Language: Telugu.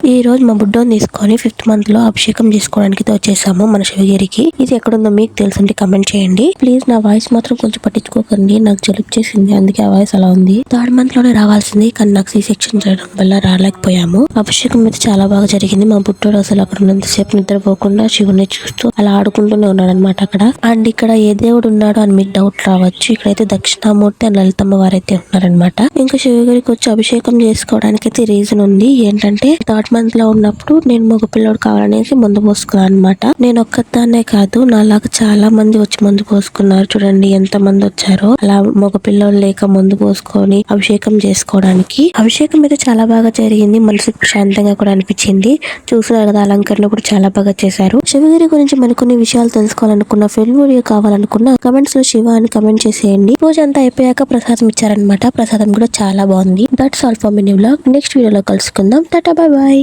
ఈ రోజు మా బుడ్డోని తీసుకొని 5th మంత్ లో అభిషేకం చేసుకోవడానికి వచ్చేసాము మన శివగిరికి. ఇది ఎక్కడుందో మీకు తెలుసుంటే కమెంట్ చేయండి ప్లీజ్. నా వాయిస్ మాత్రం కొంచెం పట్టించుకోకండి, నాకు జలుబు చేసింది, అందుకే ఆ వాయిస్ అలా ఉంది. 3rd మంత్ లోనే రావాల్సింది కానీ నాకు సి సెక్షన్ చేయడం వల్ల రాలేకపోయాము. అభిషేకం అయితే చాలా బాగా జరిగింది. మా బుడ్డోడు అసలు అక్కడ ఉన్నంతసేపు నిద్రపోకుండా శివుని చూస్తూ అలా ఆడుకుంటూనే ఉన్నాడు అనమాట అక్కడ. అండ్ ఇక్కడ ఏ దేవుడు ఉన్నాడు అని మీకు డౌట్ రావచ్చు. ఇక్కడైతే దక్షిణామూర్తి అండ్ లలితమ్మ వారైతే ఉన్నారనమాట. ఇంకా శివగిరికి వచ్చి అభిషేకం చేసుకోవడానికి అయితే రీజన్ ఉంది. ఏంటంటే 3rd మంత్ లో ఉన్నప్పుడు నేను మగ పిల్లోడు కావాలనేసి మందు పోసుకున్నాను అనమాట. నేను ఒక్కదాన్నే కాదు, నాలాగా చాలా మంది వచ్చి మందు పోసుకున్నారు. చూడండి ఎంత మంది వచ్చారో. అలా మగ పిల్లోడు లేక మందు పోసుకొని అభిషేకం చేసుకోవడానికి. అభిషేకం అయితే చాలా బాగా జరిగింది. మనసుకు ప్రశాంతంగా కూడా అనిపించింది. చూస్తున్నారు కదా, అలంకరణ కూడా చాలా బాగా చేశారు. శివగిరి గురించి మరికొన్ని విషయాలు తెలుసుకోవాలనుకున్న, ఫుల్ వీడియో కావాలనుకున్న కమెంట్స్ లో శివ అని కమెంట్ చేసేయండి. పూజ అంతా అయిపోయాక ప్రసాదం ఇచ్చారనమాట. ప్రసాదం కూడా చాలా బాగుంది. That's all for mini vlog. Next వీడియోలో కలుసుకుందాం. టాటా, బై బాయ్.